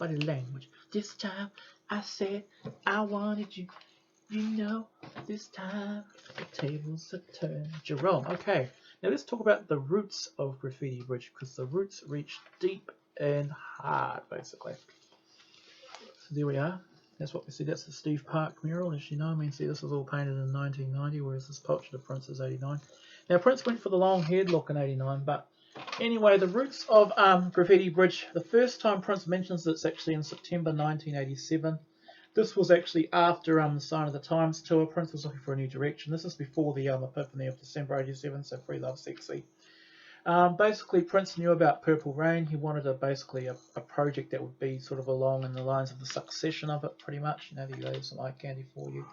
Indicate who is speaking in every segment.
Speaker 1: body language. This time I said I wanted you. You know, this time the tables are turned. Jerome. Okay, now let's talk about the roots of Graffiti Bridge, because the roots reach deep and hard, basically. So there we are. That's what we see. That's the Steve Park mural, as you know. I mean, see, this was all painted in 1990, whereas this portrait of Prince is 89. Now, Prince went for the long-haired look in 89, but anyway, the roots of Graffiti Bridge, the first time Prince mentions it's actually in September 1987. This was actually after the Sign of the Times tour. Prince was looking for a new direction. This is before the epiphany of December 87, so Free Love Sexy. Basically, Prince knew about Purple Rain. He wanted basically a project that would be sort of along in the lines of the succession of it, pretty much. You know, there you go, some eye candy for you.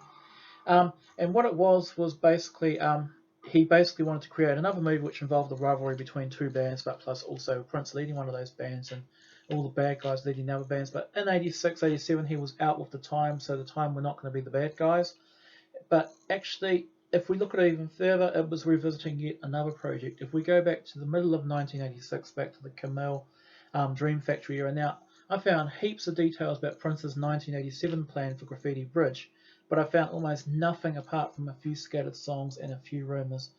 Speaker 1: And what it was basically he basically wanted to create another movie which involved the rivalry between two bands, but plus also Prince leading one of those bands and all the bad guys leading the other bands. But in 86, 87, he was out with the Time, so the Time were not going to be the bad guys. But actually, if we look at it even further, it was revisiting yet another project. If we go back to the middle of 1986, back to the Camille Dream Factory era. Now, I found heaps of details about Prince's 1987 plan for Graffiti Bridge, but I found almost nothing apart from a few scattered songs and a few rumours,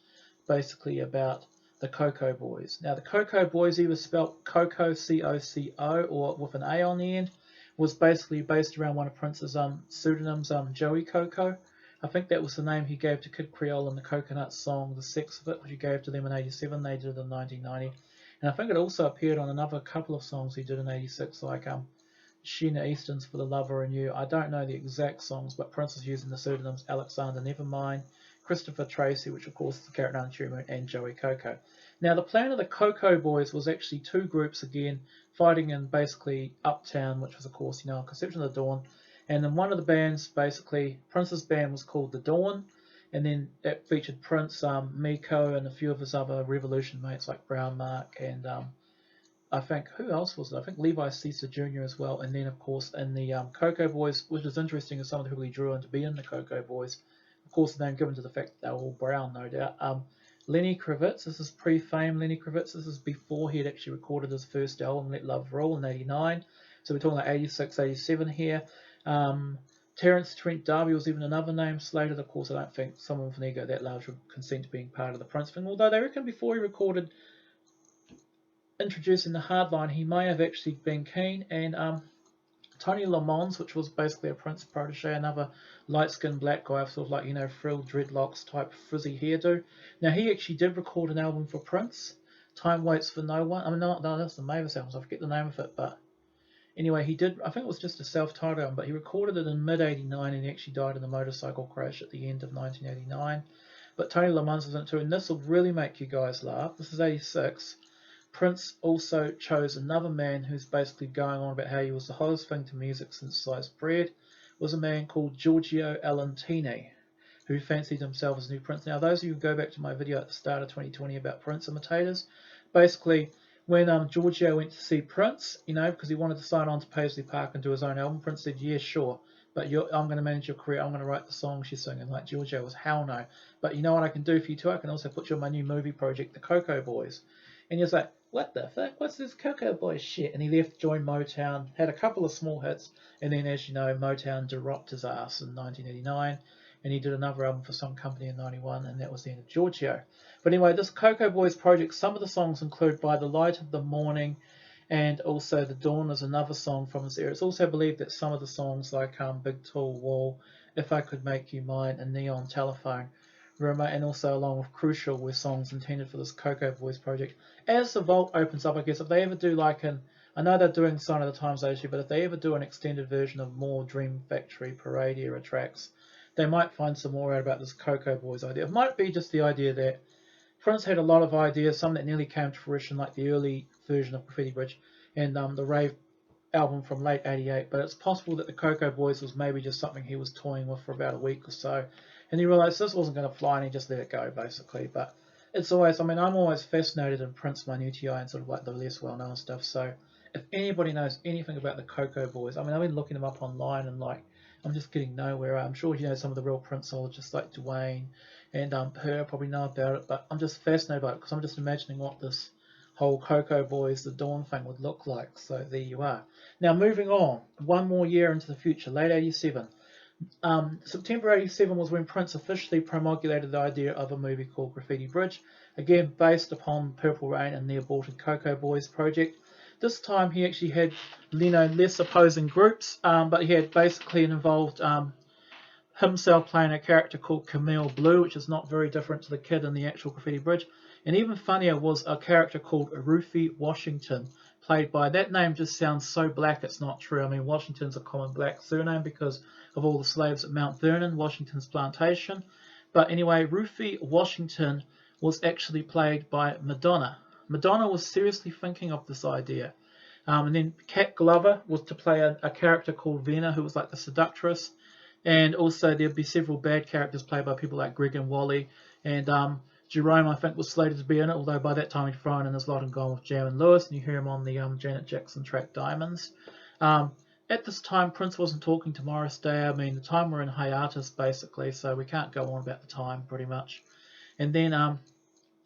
Speaker 1: basically about the Coco Boys. Now, the Coco Boys, either spelt Coco, C-O-C-O, or with an A on the end, was basically based around one of Prince's pseudonyms, Joey Coco. I think that was the name he gave to Kid Creole in the Coconut song, The Sex of It, which he gave to them in 87. They did it in 1990. And I think it also appeared on another couple of songs he did in 86, like Sheena Easton's For the Lover and You. I don't know the exact songs, but Prince was using the pseudonyms Alexander Nevermind, Christopher Tracy, which of course is the character on Cherry Moon, and Joey Coco. Now, the plan of the Coco Boys was actually two groups again, fighting in basically Uptown, which was of course, you know, Conception of the Dawn. And then one of the bands, basically, Prince's band was called The Dawn, and then it featured Prince, Miko, and a few of his other Revolution mates like Brown Mark, and I think, who else was it? I think Levi Caesar Jr. as well. And then, of course, in the Coco Boys, which is interesting, is some of the people he drew in to be in the Coco Boys. Of course, the name given to the fact that they were all brown, no doubt. Lenny Kravitz, this is pre-fame Lenny Kravitz. This is before he had actually recorded his first album, Let Love Rule, in 89. So we're talking like 86, 87 here. Terence Trent D'Arby was even another name slated. Of course, I don't think someone with an ego that large would consent to being part of the Prince thing, although they reckon before he recorded Introducing the Hardline, he may have actually been keen. And Tony Lamons, which was basically a Prince protege, another light-skinned black guy, sort of like, you know, frilled dreadlocks type frizzy hairdo. Now, he actually did record an album for Prince, Time Waits for No One. I mean, no, that's the Mavis album, so I forget the name of it, but anyway, he did, I think it was just a self-titled album, but he recorded it in mid-89 and he actually died in a motorcycle crash at the end of 1989. But Tony Lamons was in it too, and this will really make you guys laugh. This is 86. Prince also chose another man who's basically going on about how he was the hottest thing to music since sliced bread, was a man called Giorgio Alentini, who fancied himself as new Prince. Now, those of you who go back to my video at the start of 2020 about Prince imitators, basically, when Giorgio went to see Prince, you know, because he wanted to sign on to Paisley Park and do his own album, Prince said, yeah, sure, but I'm going to manage your career, I'm going to write the songs you're singing. Like, Giorgio was, hell no. But you know what I can do for you too? I can also put you on my new movie project, The Coco Boys. And he was like, what the fuck? What's this Coco Boys shit? And he left, joined Motown, had a couple of small hits, and then, as you know, Motown dropped his ass in 1989, and he did another album for some company in 91, and that was the end of Giorgio. But anyway, this Coco Boys project, some of the songs include By the Light of the Morning, and also The Dawn is another song from this era. It's also believed that some of the songs like Big Tall Wall, If I Could Make You Mine, and Neon Telephone, and also along with Crucial, were songs intended for this Coco Boys project. As the vault opens up, I guess, if they ever do like I know they're doing Sign of the Times issue, but if they ever do an extended version of more Dream Factory Parade era tracks, they might find some more out about this Coco Boys idea. It might be just the idea that Prince had a lot of ideas, some that nearly came to fruition, like the early version of Graffiti Bridge and the Rave album from late 88, but it's possible that the Coco Boys was maybe just something he was toying with for about a week or so, and he realised this wasn't going to fly and he just let it go, basically. But it's always, I mean, I'm always fascinated in Prince minutiae and sort of like the less well-known stuff, so if anybody knows anything about the Coco Boys, I mean, I've been looking them up online and like, I'm just getting nowhere. I'm sure you know some of the real Princeologists like Dwayne and her probably know about it, but I'm just fascinated by it because I'm just imagining what this whole Cocoa Boys, the Dawn thing would look like. So there you are. Now moving on, one more year into the future, late 87. September 87 was when Prince officially promulgated the idea of a movie called Graffiti Bridge, again based upon Purple Rain and the aborted Cocoa Boys project. This time he actually had, less opposing groups, but he had basically involved himself playing a character called Camille Blue, which is not very different to the kid in the actual Graffiti Bridge. And even funnier was a character called Rufy Washington, played by, that name just sounds so black it's not true. I mean, Washington's a common black surname because of all the slaves at Mount Vernon, Washington's plantation. But anyway, Rufy Washington was actually played by Madonna. Madonna was seriously thinking of this idea. And then Cat Glover was to play a character called Vena, who was like the seductress. And also there'd be several bad characters played by people like Greg and Wally. And Jerome, I think, was slated to be in it, although by that time he'd thrown in his lot and gone with Jam and Lewis, and you hear him on the Janet Jackson track Diamonds. At this time, Prince wasn't talking to Morris Day. I mean, the time we're in hiatus, basically, so we can't go on about the time, pretty much. And then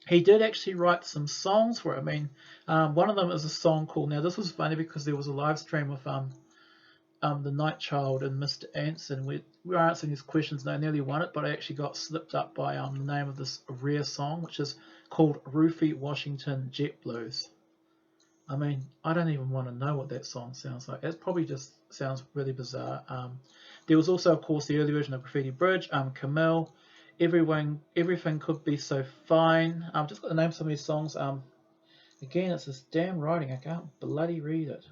Speaker 1: he did actually write some songs for it. I mean, one of them is a song called, now this was funny because there was a live stream with the Night Child and Mr. Anson. We were answering his questions and I nearly won it, but I actually got slipped up by the name of this rare song, which is called Rufy Washington Jet Blues. I mean, I don't even want to know what that song sounds like. It probably just sounds really bizarre. There was also, of course, the early version of Graffiti Bridge, Camille, Everything Could Be So Fine. I've just got the name of some of these songs. Again, it's this damn writing. I can't bloody read it,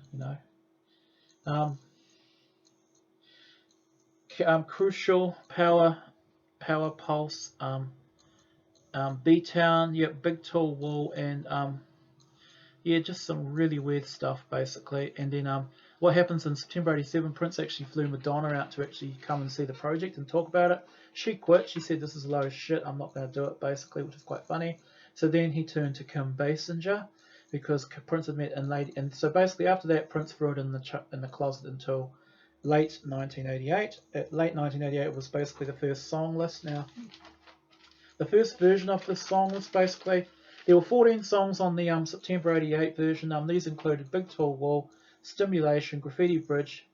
Speaker 1: Crucial, Power Pulse, B-Town, Big Tall Wall, and just some really weird stuff basically. And then what happens in September 87, Prince actually flew Madonna out to actually come and see the project and talk about it. She quit. She said, this is a load of shit, I'm not going to do it, basically, which is quite funny. So then he turned to Kim Basinger because Prince had met and so basically after that, Prince threw it in the closet until late 1988. Late 1988 was basically the first song list. Now, the first version of this song was basically, there were 14 songs on the September 88 version. These included Big Tall Wall, Stimulation, Graffiti Bridge,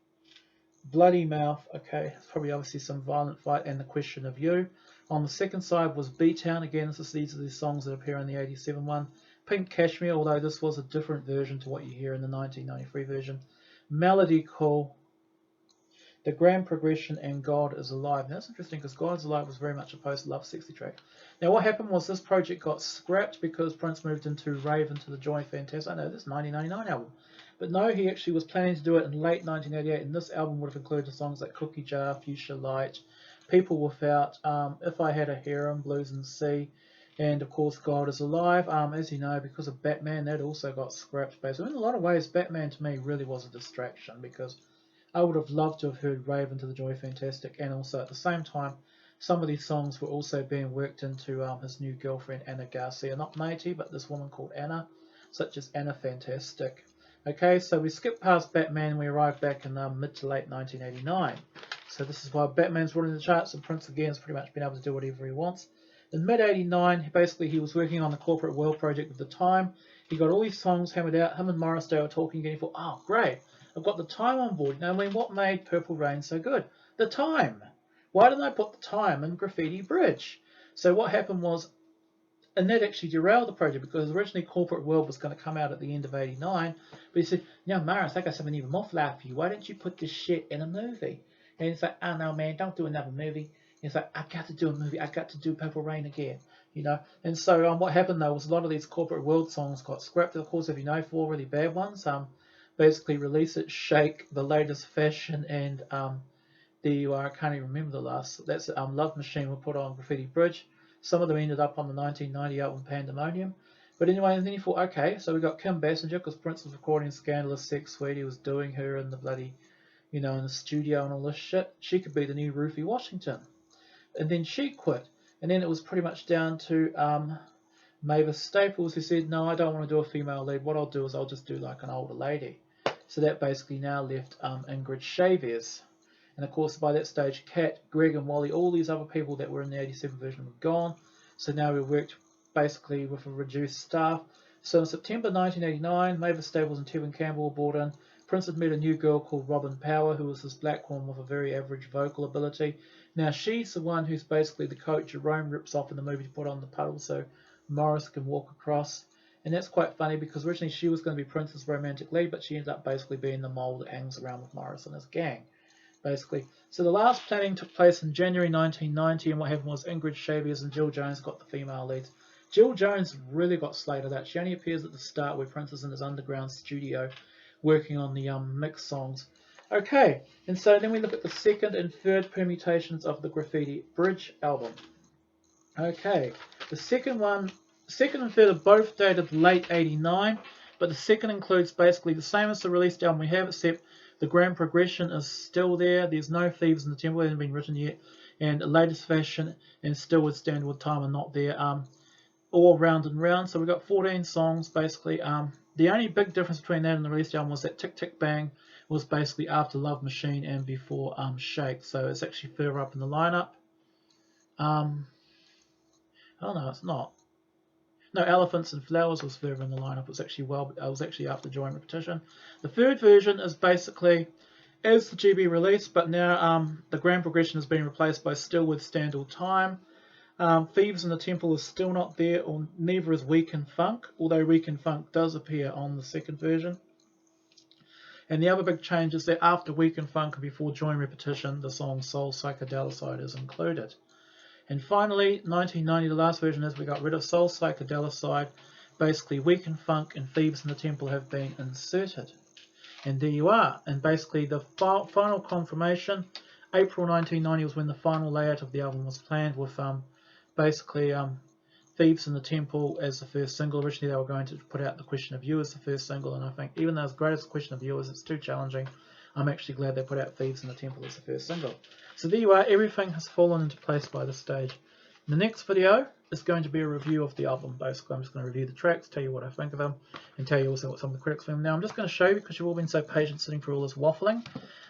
Speaker 1: Bloody Mouth, okay, probably obviously some Violent Fight, and The Question of You. On the second side was B-Town. Again, these are the songs that appear in the 87 one. Pink Cashmere, although this was a different version to what you hear in the 1993 version. Melody Call, The Grand Progression, and God Is Alive. Now, that's interesting because God Is Alive was very much a post-Love 60 track. Now, what happened was this project got scrapped because Prince moved into Rave into the Joy Fantastic. I know this 1999 album. But no, he actually was planning to do it in late 1988, and this album would have included songs like Cookie Jar, Fuchsia Light, People Without, If I Had a Harem, Blues and Sea, and of course God Is Alive. As you know, because of Batman, that also got scrapped. Basically, in a lot of ways, Batman to me really was a distraction because I would have loved to have heard Rave into the Joy Fantastic, and also at the same time, some of these songs were also being worked into his new girlfriend Anna Garcia, not Matey, but this woman called Anna, such as Anna Fantastic. Okay, so we skip past Batman and we arrive back in mid to late 1989. So this is why Batman's running the charts and Prince again has pretty much been able to do whatever he wants. In mid-89, basically he was working on the Corporate World project at the time. He got all these songs hammered out. Him and Morris Day were talking again. He thought, oh great, I've got the time on board. Now, I mean, what made Purple Rain so good? The time. Why didn't I put the time in Graffiti Bridge? So what happened was, and that actually derailed the project because originally Corporate World was going to come out at the end of 89. But he said, Morris, I got something even more fly for you. Why don't you put this shit in a movie? And he's like, oh no, man, don't do another movie. And he's like, I got to do a movie. I got to do Purple Rain again. And so what happened though was a lot of these Corporate World songs got scrapped. Of course, if you know, 4 really bad ones, basically Release It, Shake, The Latest Fashion, and I can't even remember the last. That's Love Machine were put on Graffiti Bridge. Some of them ended up on the 1990 album Pandemonium. But anyway, and then he thought, okay, so we got Kim Basinger because Prince was recording Scandalous Sex Suite. He was doing her in the bloody, in the studio and all this shit. She could be the new Rufy Washington. And then she quit. And then it was pretty much down to Mavis Staples, who said, no, I don't want to do a female lead. What I'll do is I'll just do like an older lady. So that basically now left Ingrid Chavez. And of course, by that stage, Kat, Greg and Wally, all these other people that were in the 87 version were gone. So now we worked basically with a reduced staff. So in September 1989, Mavis Staples and Tevin Campbell were brought in. Prince had met a new girl called Robin Power, who was this black woman with a very average vocal ability. Now she's the one who's basically the coat Jerome rips off in the movie to put on the puddle so Morris can walk across. And that's quite funny because originally she was going to be Prince's romantic lead, but she ended up basically being the mole that hangs around with Morris and his gang, basically. So the last planning took place in January 1990, and what happened was Ingrid Shaviers and Jill Jones got the female leads. Jill Jones really got slated out. She only appears at the start where Prince is in his underground studio working on the mix songs. Okay, and so then we look at the second and third permutations of the Graffiti Bridge album. Okay, the second and third are both dated late 89, but the second includes basically the same as the released album we have, except the grand progression is still there. There's no Thieves in the Temple, it hasn't been written yet, and the latest fashion and Still Would Stand With Time are not there. All round and round. So we've got 14 songs basically. The only big difference between that and the released album was that Tick Tick Bang was basically after Love Machine and before Shake. So it's actually further up in the lineup. Oh no, it's not. No, Elephants and Flowers was further in the lineup. It was actually after Joint Repetition. The third version is basically as the GB release, but now the grand progression has been replaced by Still Withstand All Time. Thieves in the Temple is still not there, or neither is Weekend Funk, although Weekend Funk does appear on the second version. And the other big change is that after Weekend Funk and before Joint Repetition, the song Soul Psychedelicide is included. And finally, 1990, the last version is we got rid of Soul Psychedelicide. Basically, Weekend Funk and Thieves in the Temple have been inserted. And there you are. And basically, the final confirmation, April 1990 was when the final layout of the album was planned with basically Thieves in the Temple as the first single. Originally, they were going to put out The Question of You as the first single, and I think even though as great as The Question of You is, it's too challenging. I'm actually glad they put out Thieves in the Temple as the first single. So there you are, everything has fallen into place by this stage. The next video is going to be a review of the album. Basically, I'm just going to review the tracks, tell you what I think of them, and tell you also what some of the critics think. Now, I'm just going to show you, because you've all been so patient sitting through all this waffling,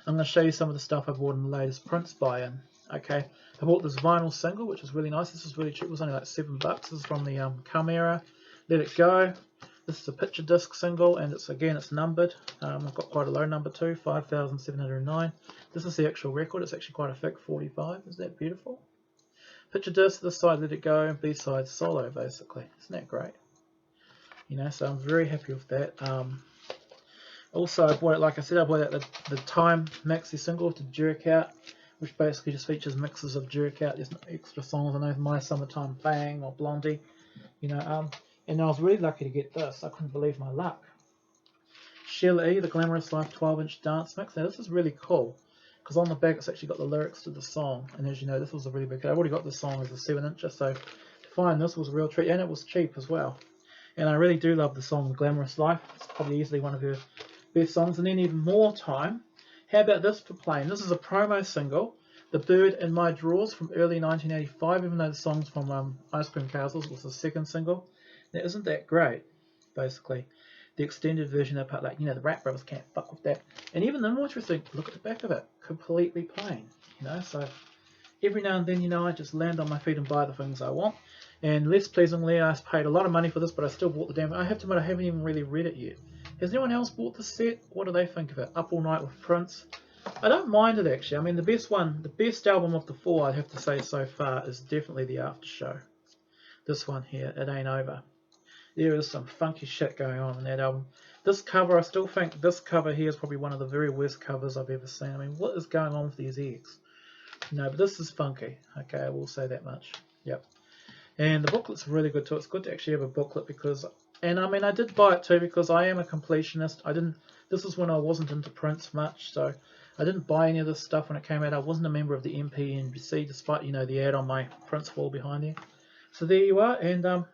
Speaker 1: I'm going to show you some of the stuff I bought in the latest Prince buy-in. Okay, I bought this vinyl single, which is really nice. This is really cheap. It was only like $7. This is from the Come Era. Let It Go. This is a picture disc single, and it's numbered. I've got quite a low number too, 5,709. This is the actual record. It's actually quite a thick 45. Is that beautiful? Picture disc, this side Let It Go, B side Solo, basically. Isn't that great? You know, so I'm very happy with that. Also, I bought it, like I said, I bought out the Time maxi single to Jerk Out, which basically just features mixes of Jerk Out. There's no extra songs. I know My Summertime Bang or Blondie, you know. And I was really lucky to get this. I couldn't believe my luck. Sheila E., The Glamorous Life 12-inch dance mix. Now this is really cool, because on the back it's actually got the lyrics to the song. And as you know, this was a really big hit. I've already got this song as a 7-incher, so to find this was a real treat. And it was cheap as well. And I really do love the song Glamorous Life. It's probably easily one of her best songs. And then even more time. How about this for playing? This is a promo single, The Bird in My Drawers from early 1985, even though the song's from Ice Cream Castles was the second single. Now, isn't that great? Basically, the extended version of part, like, you know, the Rap Brothers can't fuck with that. And even the more interesting, look at the back of it, completely plain. You know, so every now and then, you know, I just land on my feet and buy the things I want. And less pleasingly, I paid a lot of money for this, but I still bought the damn. I have to admit, I haven't even really read it yet. Has anyone else bought this set? What do they think of it? Up All Night with Prince. I don't mind it actually. I mean, the best album of the four, I'd have to say so far, is definitely the After Show. This one here, It Ain't Over. There is some funky shit going on in that album. This cover, I still think this cover here is probably one of the very worst covers I've ever seen. I mean, what is going on with these eggs? No, but this is funky. Okay, I will say that much. Yep. And the booklet's really good too. It's good to actually have a booklet because, and I mean, I did buy it too because I am a completionist. This is when I wasn't into Prince much, so I didn't buy any of this stuff when it came out. I wasn't a member of the MPNBC, despite, you know, the ad on my Prince wall behind there. So there you are, and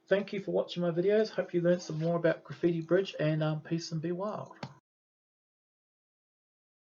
Speaker 1: thank you for watching my videos. Hope you learned some more about Graffiti Bridge, and peace and be wild.